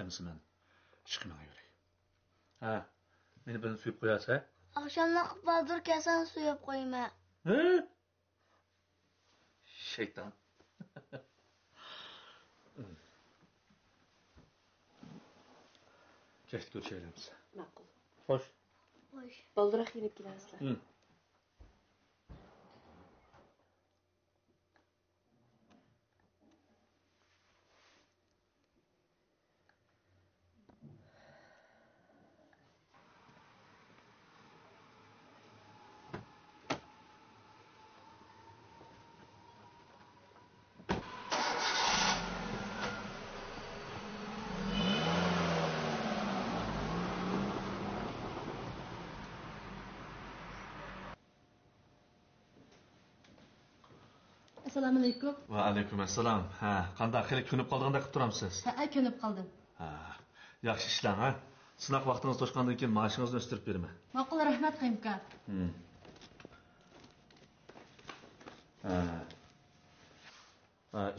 Әмісі мен шықымыңа көрей. Meni birini suyup koyarsa? Akşamdan baldır kesen suyup koyma. He? Şeytan. Geçti görüşelim biz. Makul. Hoş. Hoş. Baldırak yenip gidersler. Assalomu alaykum. Va alaykum assalom. Qanday xili ko'nib qolganda qilib turamsiz? Ko'nib qoldim. Yaxshi ishlang, Sinoq vaqtingiz to'shqandan keyin maoshingizni o'stirib beraman. Ma'qul, rahmat Qayumka.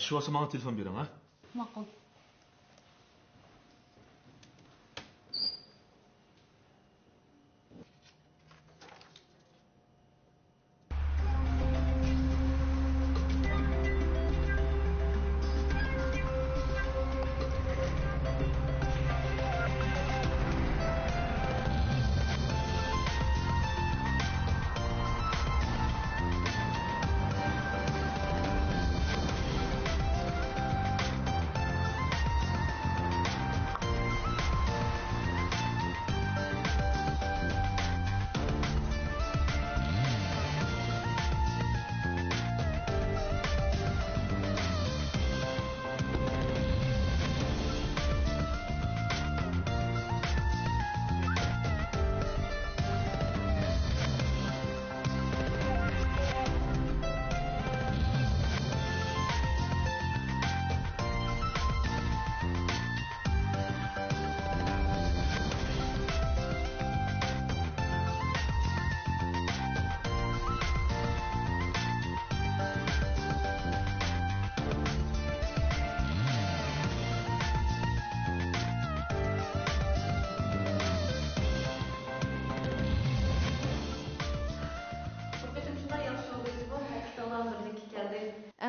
Ish bo'lsa menga telefon bering, Ma'qul.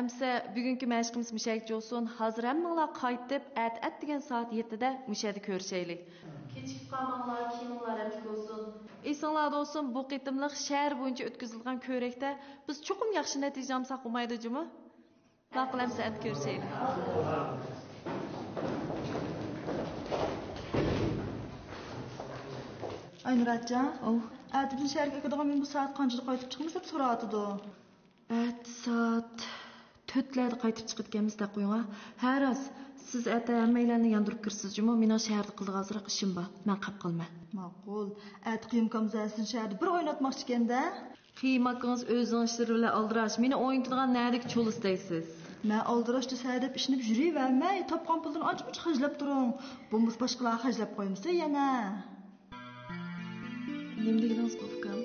Әмсә, бүгінгі мәшқimiz müşəkçi olsun. Hazır həmmіңlər qayıtıb, ət degan saat 7-də müşədə görüşəylik. Keçib qalmаңlar, kiyimіңlər əmlik olsun. Esіңlərdə olsun, bu qitimliq şəhər boyunca ötküzülgən körəkdə biz çoxum yaxşı nəticə alsaq olmaydı cümü? Maqul əmsə ət görüşəylik. Aynuracığım, ətibin şəhərə kadar bu saat qancıda qayıtıb çıxmış deb soratıdı. Ət saat 4-lərdə qayıtıb çıxıb gəlmizdə qoyun. Hər az siz ətə həmməylərini yandırıb kirsiz cümü. Mina şəhərdə qıldıq azıraq işim var. Mən qap qılma. Maqul. Ət qiyimkamızasın şəhərdə bir oynatmaq ikəndə. Qiymakınız özünüz işləri ilə aldıraş. Meni oyuntudğan nədik çol istəysiniz. Mən aldıraşda sədəb işinib yürüyəmməy. Tapqan puldan acımıç xərcləb durun. Bomuz başqalara xərcləb qoymuşsa yana. Nemdeginiz qofqam?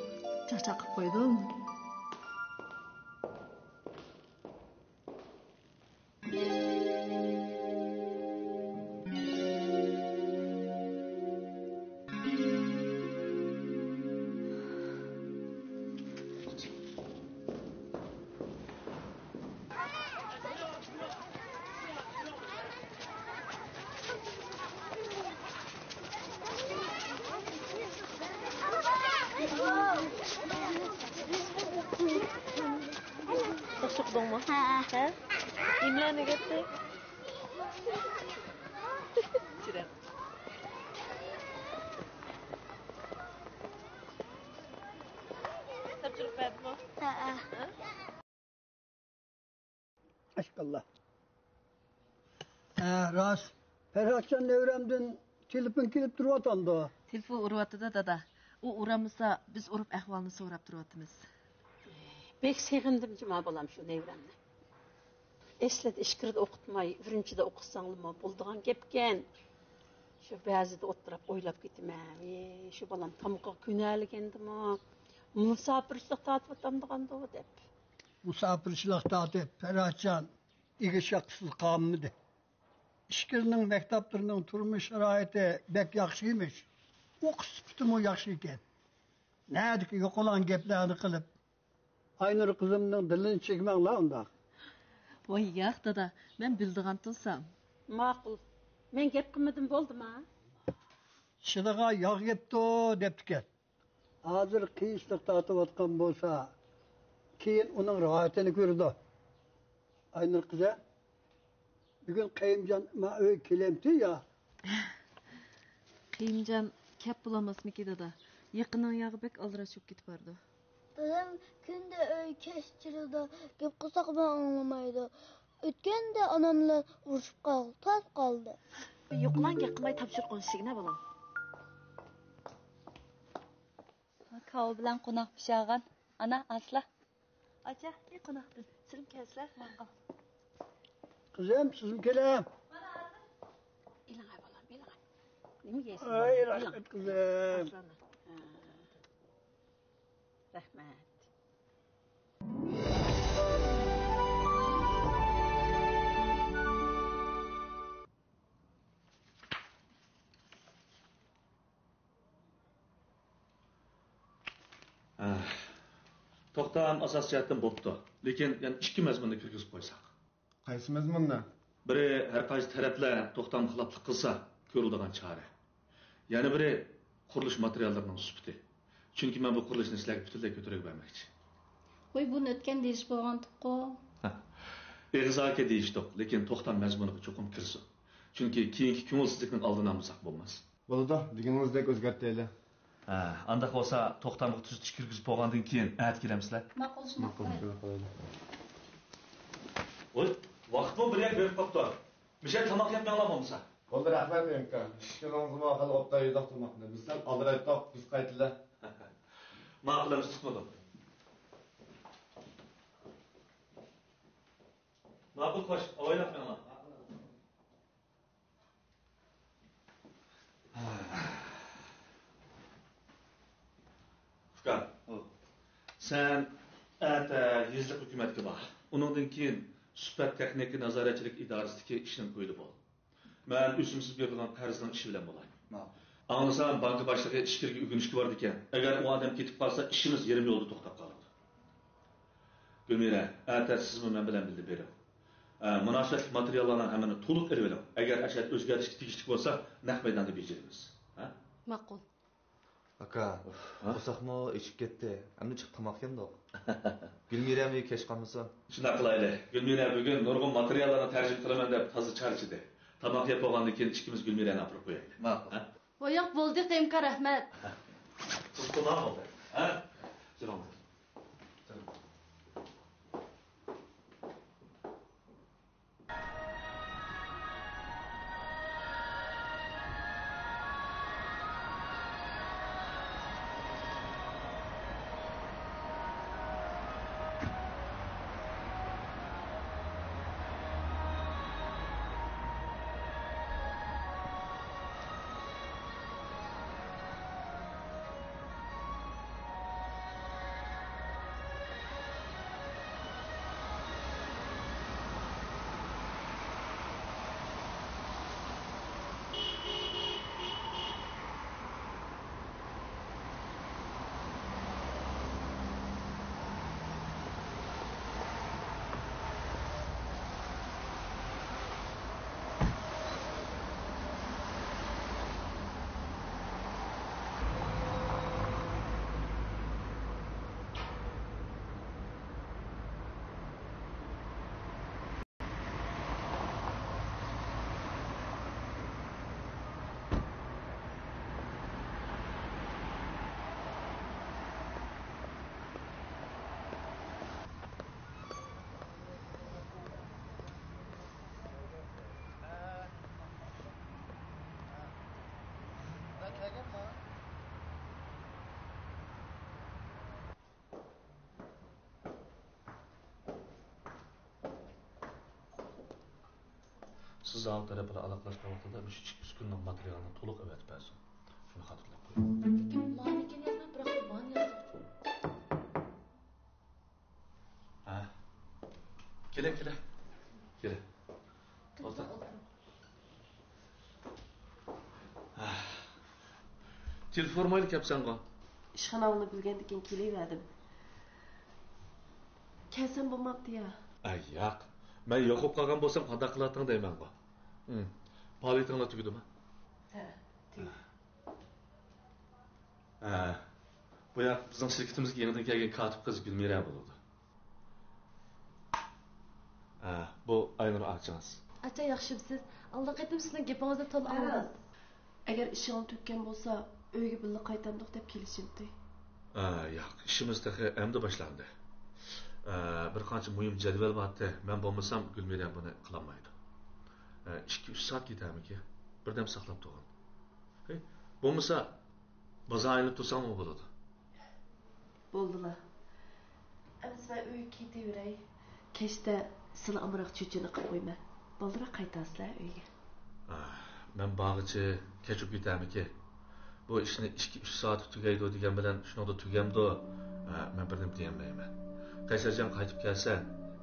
Çaçaqıb qoydum. Çıqdın mı? Hə? İmləni getdi? Çirəm. Tapşırıq verdi mi? Aşkallah. Rast. Ferhatcan Nevrem'den telefon kilip duruvatandı. Telefon uruvatı da dada. O uramızsa biz urup ahvalını sorap duruvatımız. Bek sevindim cuma balam şu Nevrem'le. Esledi işkirde okutmayı, ürünçide okusanlı mı bulduğun gepken. Şu bazıda oturup oylap gittim. Şu balam tamıqa künəligendi mi? Musafirçilik tatıp atamdıqandı o dep. Musafirçilik tatıp Ferhatcan iki şaksız kamıdı. İşkirinin mektaplarının turmuş şaraiti bek yakşıymış. Okuş tutumu yakşıyken. Nerede ki yok olan geplerini kılıp. Aynur kızımның dilini çekmen la onda. Voy yo'q dada, men bildigan tilsam. Ma'qul. Men gap qilmadim bo'ldimi? Şıdığa yağ yepti o deptiken. Hazır kıyışlık tatıp atkan bolsa. Keyin onun rahatını gördü. Aynur kıza. Bugün kayımcan ma öy kelemti ya. Qiyimjan kep bulamasmiki dada. Yaqinning yog'i bek aldirashib ketib bordi. Dedem günde öyle kestirdi. Gep kısak ben anlamaydı. Ötken de anamla vuruşup kaldı. Tas kaldı. Yo'qlan qilmay topshiriq qo'yishigina bolam. Kau bilan qo'noq pishag'an. Ana asla. Acha, ne qo'noqdin? Sirim keslar, maqal. Kızım sizin kelem. İlangay bolam, ilangay. Nima yeysiz? Ay rahmet kızım. Aslana. Rahmat. To'xtam asos jihatdan bo'pti. Lekin yana ikki mazmunni kirgizib qo'ysak. Qaysi mazmunni? Biri har qaysi taraflar to'xtam xiloflik qilsa, ko'riladigan chora. Yana biri qurilish materiallarining sifati. Chunki men bu qurilishni sizlarga butunlay ko'tarib bermoqchi. Voy buni o'tgan deyish bo'lgan-ku. Eg'zoki deyishdik, lekin to'xtam mazmuniga cho'qim kirsin. Chunki keyingi ko'ngilsizlikning oldini olmasak bo'lmas. Bo'ladi, deganingizdek o'zgartayli. Anda bo'lsa to'xtamga tuzitish kirgizib bo'lgandan keyin ayt kelamsizlar. Ma'qul shunaqa qiladi. Voy, vaqtmi bir yak berib qopti. Misha tamoq yeb manglar bo'lsa. Bo'ldi, rahmat menga. Ishkilingizga ma'qul o'tda yedoq turmoqni. Bizdan aldiraytoq biz qaytdilar. Ma'qulimiz tutmadim. Ma'qul qo'sh, o'ylab manglar. Furkan, sen ata yezlik hukumatga bor. Uningdan keyin Suhbat texnika nazoratchilik idorasidagi ishni qo'ydi bo'l. Men o'zimsiz bergan qarzning ishi bilan bo'lay. Anglasam, banka boshlig'i ishkirga o'ginishga bordi ekan. Agar u odam ketib qolsa, ishimiz yarim yo'lda to'xtab qoladi. Gulmira, ata sizmi men bilan bildi bering. Munosib materiallarni hammani to'liq berib oling. Agar ashad o'zgarishga tegishli bo'lsa, naq maydonda bejaramiz. Ha? Ma'qul. Aka, qo'saqmi ichib ketdi. Endi chiqib tamoq yemdi. Gulmirami kech qolmasin. Shuna qilaylik. Gulmira bugun nurg'un materiallarni tarjima qilaman deb hozir charchidi. Tamoq yeb bo'lgandan keyin ikkimiz Gulmirani olib qo'yaylik. Ma'qul. Voy yo'q bo'ldi, qiyimka rahmat. Siz to'g'ri bo'ldi. Ha? Jirom. Siz alt tarafı bilan aloqalashgan vaqtida bu 2 kunning materialini to'liq o'rgatib bersin. Shuni xotirlab qo'ying. Manikin yozma, biroq man yozdi. Ha. Kela. Kela. O'tir. Telefonmayla kapsan qo. İşxanavını bilgendikin keleverdim. Kelsen bo'lmabdi ya. Ay, yo'q. Men yo'qib qolgan bo'lsam, qanday qilating deyman qo. Politinglar tugidimi? Ha, tugdi. Bu yoq bizning shirkatimizga yangidan kelgan katib qiz Gulmira bo'ladi. Bu Aynur achingiz. Acha yaxshimsiz. Alloh qaytim sizning gapingizni to'liq oldim. Agar ishingni tutgan bo'lsa, uyga birga qaytamdiq deb kelishimdi. Yo'q, ishimiz dahi endi boshlandi. Bir qancha muhim jadval bordi. Men bo'lmasam Gulmira buni qilolmaydi. 2-3 soat ketadimi? Birdam saqlab turg'in. Bo'lmasa bozor aylanib tursam bo'ladi. Bo'ldilar. Endi men uyga ketaveray. Kechda sizlar amroq cho'chini qilib qo'yman. Baldiroq qaytasizlar uyga. Men bog'ichi kechib ketamiki. Bu ishni 2-3 soat tugaydi degan bilan shuningda tugamdi. Men birdim deyolmayman. Qaysarjon qaytib kelsa,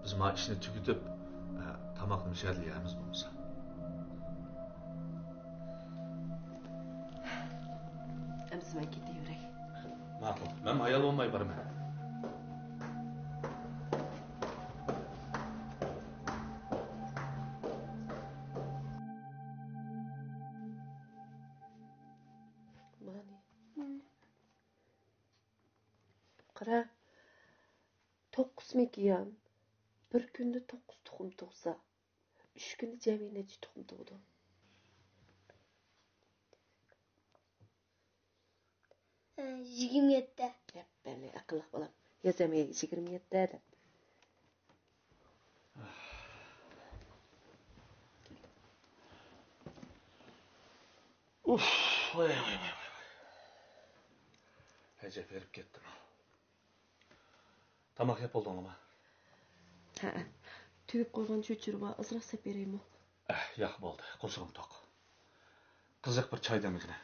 biz ma ishni tugatib, tamoqni mishadlayamiz bo'lsa. Endi men ketaveray. Ma'qul. Men ayol olmay boraman. Qara. 9 mekiyan. Bir kunda 9 tuxum tug'sa, 3 kunda jami necha tuxum tug'di? Yigirma yetti. Beni aqlli bolam. Yazamay 27 deb. Voy. Həcə verib getdim. Tamaq yapıldığımı. Ha. Tüyüp qoyğan çöçürü var. Azraq sep bereymi? Yo'q bo'ldi. Qo'shig'im to'q. Qiziq bir choy demigina.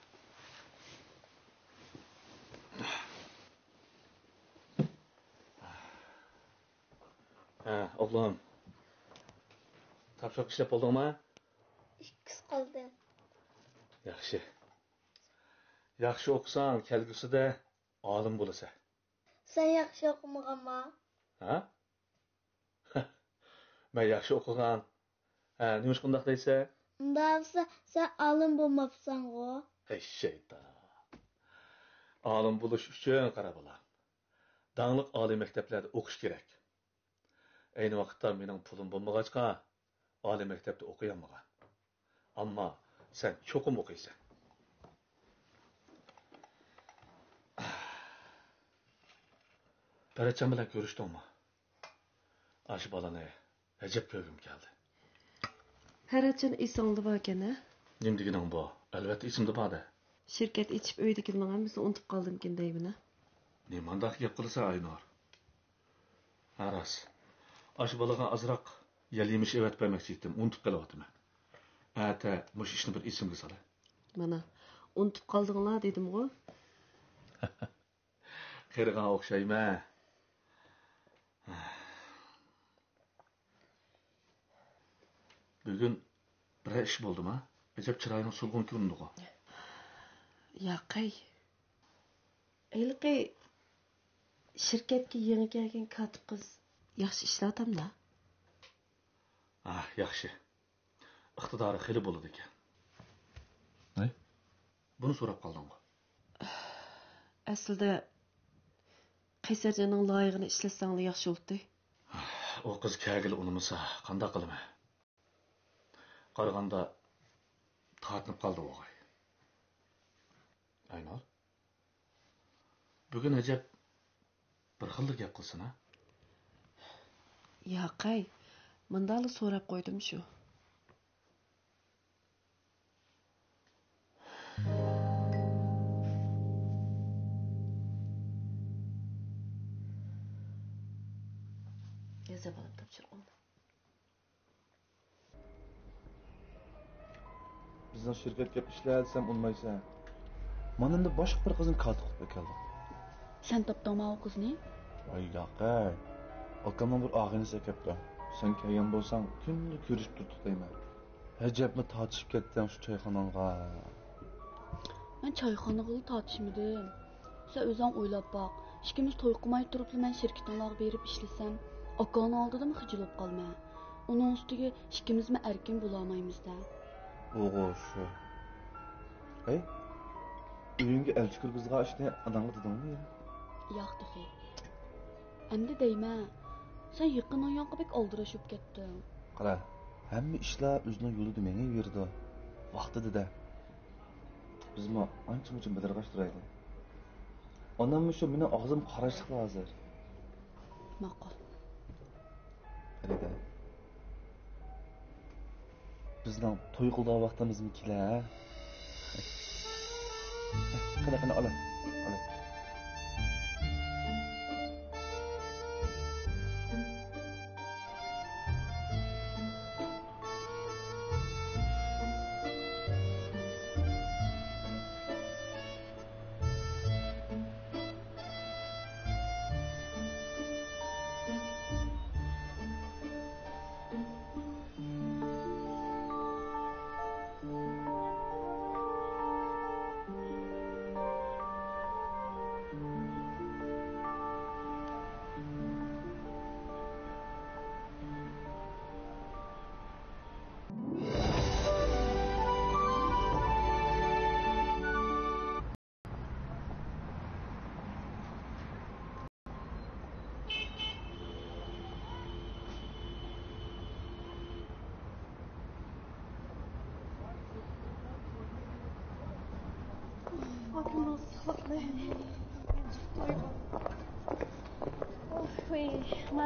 O'g'lim. Topshiriq ishlab bo'ldingmi? Ikkisi qoldi. Yaxshi. Yaxshi o'qisang, kelgusida olim bo'lasan. Sen yaxshi o'qimaganmi? Ha? Men yaxshi o'qigan. Nima shundoq deysa? Undaqsa sen olim bo'lmabsan-ku. Hey shayton. Olim bo'lish uchun qara bola. Dangliq oliy maktablarda o'qish kerak. Ayni vaqtda mening pulim bo'lmag'achqa oliy maktabda o'qiyolmagan. Ammo sen cho'qim o'qiysan. Paracham bilan ko'rishdingmi? Ash bolani ajab ko'rgim keldi. Paracham esingda bor ekan-a? Nim deganing bu? Albatta esimda bor-da. Shirkat ichib uydagilarni hammasini unutib qoldim-kin deyman-a. Nimandaq gap qilsa Aynor? Aras. Ash bolaga azroq yalimish evat bermoqchi edim, unutib qolyapman. Ata, mush ishni bir esimga sola. Mana, unutib qoldinglar dedim-ku. Qirg'an o'xshayman. Bugun bir ish bo'ldimi? Ajab chiroying sulg'un ko'rindi-ku. Yo'qay. Ayliqi shirkatga yangi kelgan katib qiz yaxshi ishlatamda. Yaxshi. Iqtidori xili bo'ladi ekan. Ney? Buni so'rab qolding-ku. Aslida Qaysarjonning loyig'ini ishlasang yaxshi bo'ldi. O qiz kagil unimisa, qanday qilaman? Qaraganda tortinib qoldi o'g'ay. Aynor. Bugun ajab bir xillik gap qilsin-a? Yo'qay. Mundali so'rab qo'ydim shu. Yazab olib topshirdim. Bizning shirkatga ishlayalsam unmaysan. Mana endi boshqa bir qizning katib qilib keldi. Sen topdingmi o qizni? Voy yo'qay. Akamning bir og'inisi kelibdi. Sen kelgan bo'lsang, kunni ko'rishib turdik deyman. Ajabmi tortishib ketdim shu choyxonamga. Ben çayxanıqlı tartışmadım. Sen özün oylab bak. İkimiz toy qılmay turupla men şirketinlarga berip işlesem, akanın aldıda mı xıcılıb qalma? Onun üstüge ikimiz mi erkin bulamaymiz da. Oğuş. Hey? Uyunga elchi kirgizgan ishni adamga dedingmi? Yo'q dıxi. Endi deyma. Sen yaqin oyonqa bek aldirashib ketding. Qara, hamma ishlar o'zining yo'lida mengaverdi. Vaqtida. Bizmi ancha-muncha bidirg'ash turaylik. Onammi shu meni og'zim qarashliq hozir. Ma'qul. Farida. Bizning to'y qilgan vaqtimizmi kelar? Qana ola. Ola.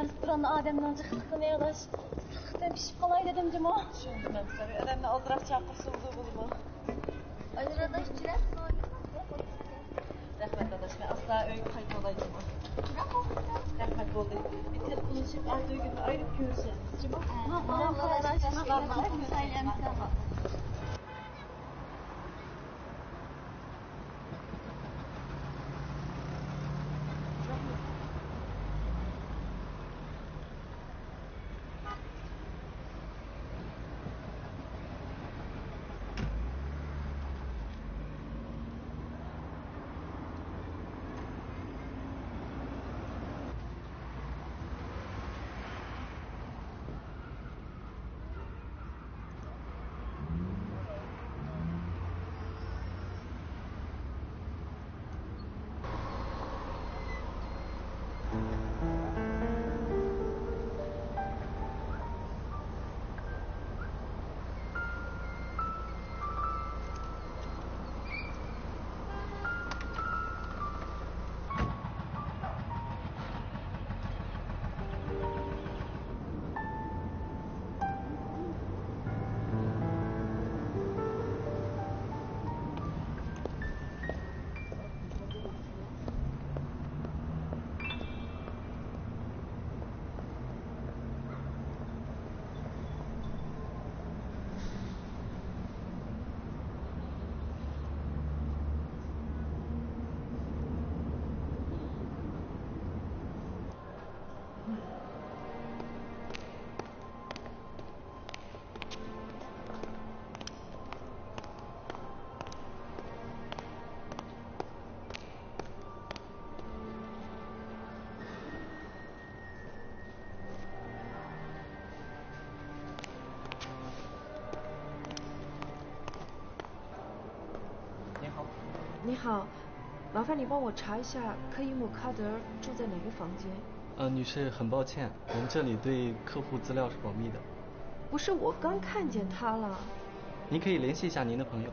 Restoranın adamdan çıktığı ne kadar sıkıntı pişip kalay dedim cimo. Şimdi ben tabii adamla azrak çakırsın bulma. Aynı adaş çiler. Rahmet adaş ben asla öyle kayıt olaydım. Rahmet oldu. Bitir buluşup artık günü ayırıp görüşeceğiz. Cimo. Allah adaş. Allah.你好，麻烦你帮我查一下柯伊姆卡德尔住在哪个房间？女士，很抱歉，我们这里对客户资料是保密的。不是，我刚看见他了。您可以联系一下您的朋友。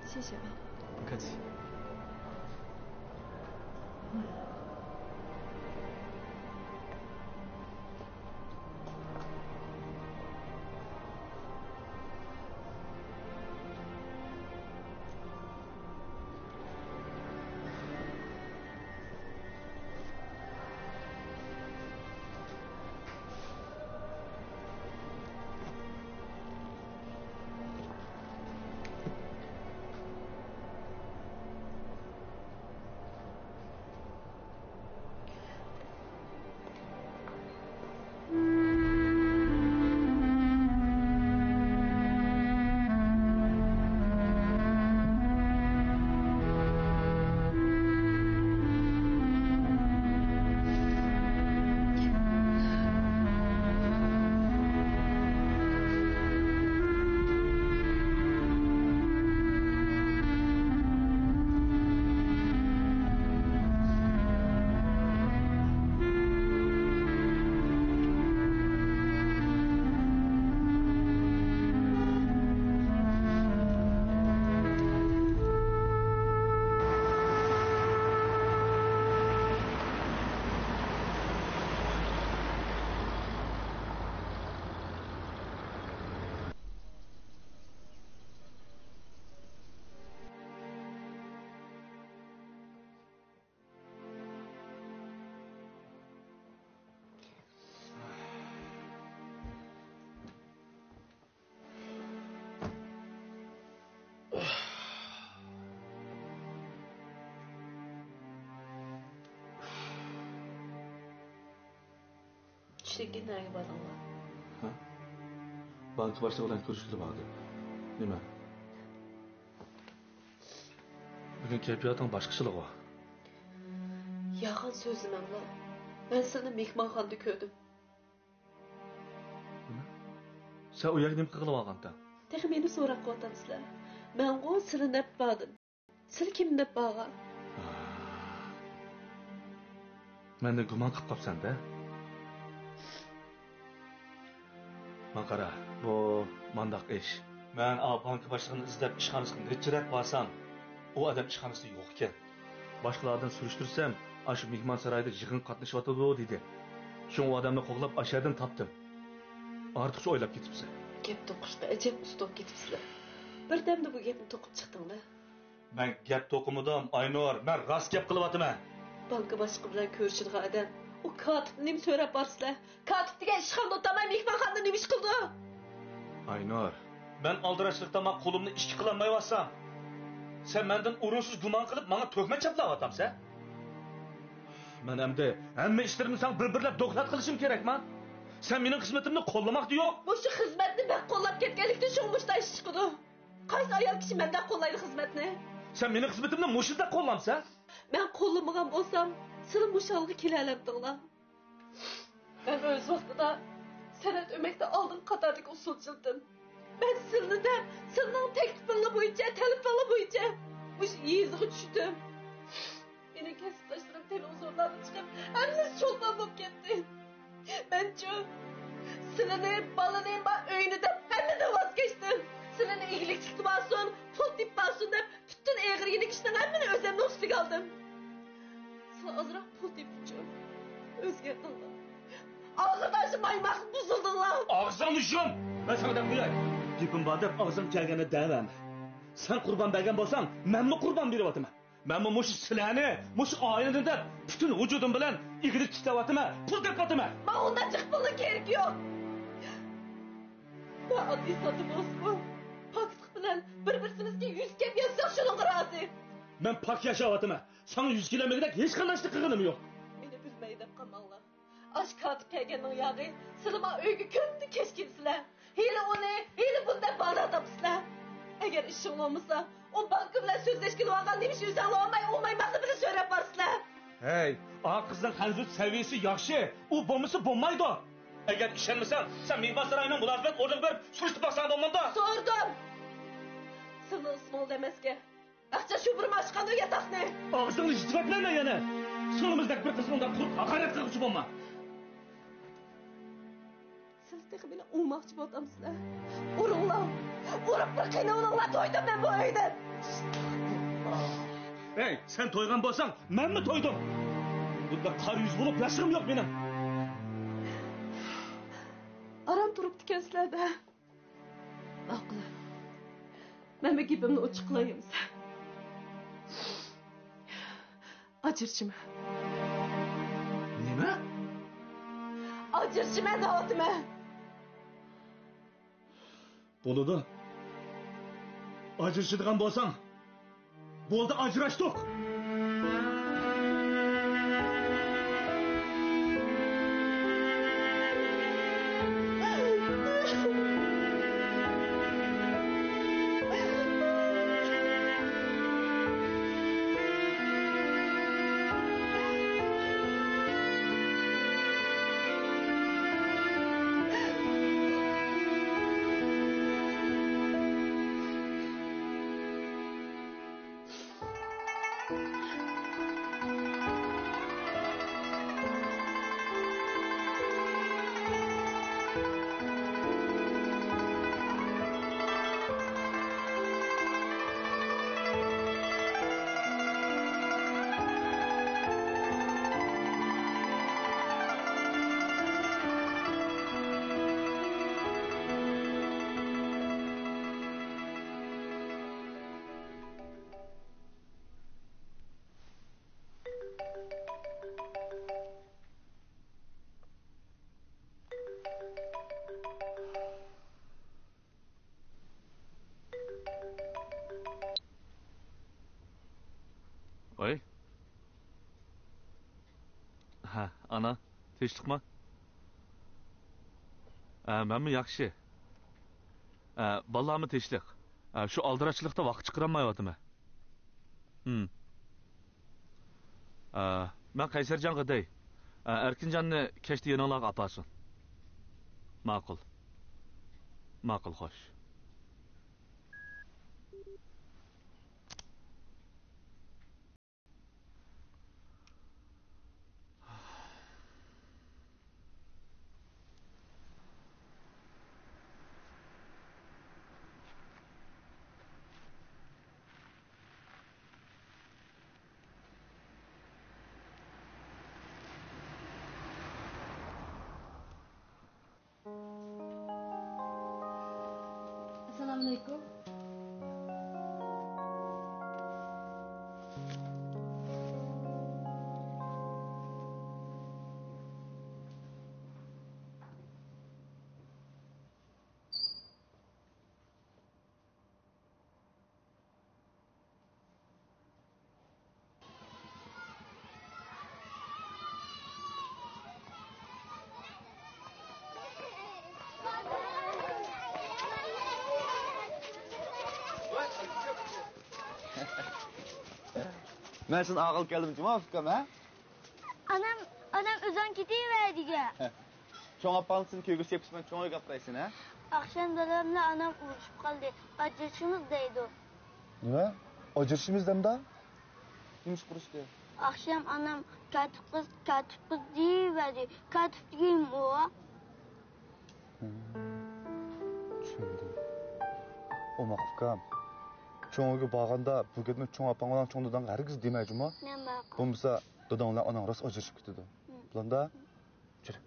谢谢啊。不客气。tushdan keyin nega boringlar? Ha? Banka boshlig'i bilan ko'rishib bordi. Nima? Bugun kayfiyating boshqachilig'i. Yağan sözümemla. Ben seni mehmonxonada ko'rdim. Sen u yerga nima qilib olganda? Texi meni so'rab qo'yapsizlar. Men o seni deb bordim. Siz kim deb borgan? Menda gumon qilib qopsan-da. Maqara, bu mandaq ish. Men banka boshlig'ini izlab ishxonasiga nechirab borsam, u odam ishxonasida yo'q ekan. Boshqalardan surishtirsam, shu mehmon saroyida yig'in qatnashyotdi dedi. Shu odamni qo'g'lab ashyadan topdim. Ortiqcha o'ylab ketibsiz. Gap to'qishda ajab ustob ketibsizlar. Birdamda bu gapni to'qib chiqdinglar. Men gap to'qimadim, Aynor. Men rost gap qilyapman. Banka boshlig'i bilan ko'rishadigan odam u kotibni nima so'rab borsizlar? Kotib degan ishxonada o'tmay mehmonxonada nima ish qildi? Aynor, men aldirashlikdan men qo'limni ishga qilolmayapsam, sen mendan o'rinsiz gumon qilib menga to'kma chaplayapsan. Men endi hamma ishlarimni sen bir-birlab do'qlat qilishim kerakman. Sen mening xizmatimni qo'llamoqda yo'q. Bu shu xizmatni men qo'llab ketganlikda shu mushday ish chiqdi. Qaysi ayol kishi mendan qo'llaydi xizmatni? Sen mening xizmatimni mushida qo'llamsan? Men qo'llamagan bo'lsam, sizni mushalga kelalamdinglar. Ben o'z vaqtida san'at o'makda oldin qatordagi usulchidim. Ben sizni de, sizning taklifinglar bo'yicha, talabinglar bo'yicha mush yeziga tushdim. Meni kasbdoshlarim televizorlarga chiqib, hammasi cho'lpon bo'lib ketdi. Ben-chu sizlarni balani uyini deb hammadan voz kechdim. Sizlarni iyilik tutmasin, pul tepmasin deb bütün egri ishni hammani o'zimning ustiga oldim. Siz ozroq pul tepchi. O'zgardinglar. Ağzındaşı maymak buzuldular. Ağzını yum. Ben sana dep qo'yay. Gapim bor deb og'zim kelganda demam. Sen qurban bergan bo'lsang, menmi qurban beryapman. Men bu mush sizlarni, mush oilani deb bütün vujudim bilan igrik tutavyapman, pul tepyapman. Men undan chiqib pulni kerak yo'q. Ben oddiy sotib olsam, poklik bilan bir-birimizga yuz kep yozsak shunga rozi. Men pok yashayapman. Sana 100 kilometrlik hech qanday qilganim yo'q. Meni bilmay deb qolmanglar. Aş katip kelganning yağı, sizlar uyga ko'pni kechkinsizlar. Hili uni, hili bunday bana tapsizlar. Agar ishing olmasa, o banka bilan so'zlashgan olgan nemish o'zing olmaymasini bilan so'rab borsizlar. Hey, o qizning hanzut saviyasi yaxshi. U bo'lmasa bo'lmaydi. Agar ishonmasang, sen mehmon saroyining mulozimat o'rniga berib surishtirib boqsang bo'lmanda. So'rdim. Sizning ismingiz emasga. Aqcha shu bir mashqanda yataqni. Og'zingni yutibman yana. Sonimizdagi bir qiz undan qurib haqorat qiluvchi bo'lma. Siz texi beni urmoqchi bo'ldimsizlar. Uringlar. Urib bir qiynavinglar to'ydim men bu uydan. Hey, sen to'ygan bo'lsang, menmi to'ydim? Bunda qar yuz bo'lib yashig'im yo'q mening. Aram turibdi ekan-sizlarda. Aqli. Men bu gapimni ochiqlayim. Ajirchiman. Nima? Ajirchiman deyapman. Bo'ladi. Ajirchidigan bo'lsang, bo'ldi ajrashdik. Oy. Ha, ana, tinchlikmi? Mənmi yaxşı. Ballarımı teşlik. Şu aldıraçlıqda vaxt çıqıramayotdum. Mən Qaysarjan qıday. Erkincanni kechda yanılarga apasın. Ma'qul. Ma'qul, xo'sh. Assalamualaikum. Ben sana ağıl geldim cuma fikrim ha? Anam özün gidiverdi ya. Çoğun apalısın köygü sepsmen çoğun kapraysın ha? Akşam dadamla anam uğraşıp kaldı. Acışımız deydi o. Ne? Acırşımızdan da? Neymiş kuruştu? Akşam anam katip kız deyiverdi. Katip diyeyim o. Düşündüm. O makfukam. Çoğuga bağında bu gitme çoğun apan olan çoğun dadan herkes demeyeceğim ha? Ne bak? Bulmasa dadanlar anan rast acırşıp gitti. Bulanda çürü.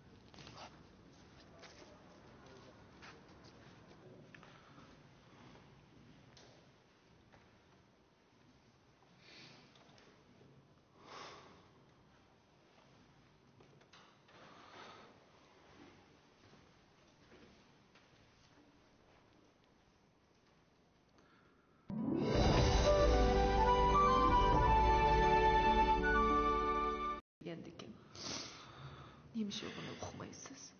Neymiş bunu uqmaysiz?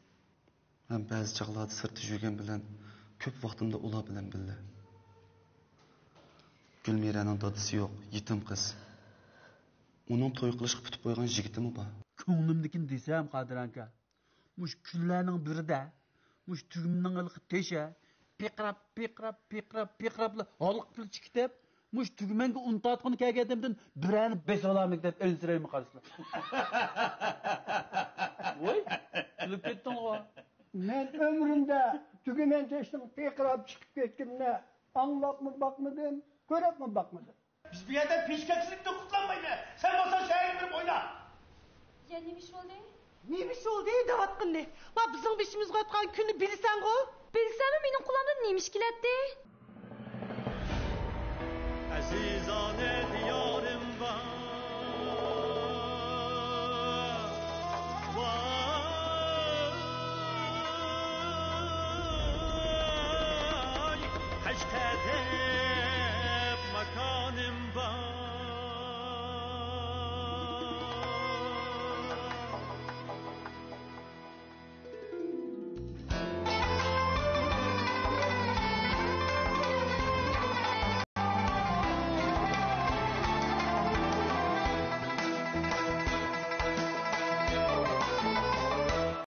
Ben bazı çağlarda sırtı jürgen bilen, köp vaktimde ula bilen bildi. Gülmire'nin dadısı yok, yetim kız. Onun toy qilishga bitib qo'ygan yigitimi bor? Ko'nglimdikini desam, Qodir aka. Mush kunlarning birida, mush tugimning ilqi tesha, piqrab holiq pul chiqib, mush tugmanga untatqini kelganimdan birani besolamik deb ensiraymi qarasizlar. Voy, kulib ketding-ku. Men ömrümde tügümen teştim piqrab çıkıp ketkinine anlap mı bakmadım, görep mi bakmadım. Biz bir yerden peşkeçilikte kutlanmayın. Sen olsan şehir bir oyna. Ya neymiş oldu? Neymiş oldu davatqın ne? La bizim beşimizga atkan günü bilsen go? Bilsem benim kulağımda neymiş kiletti? Azizane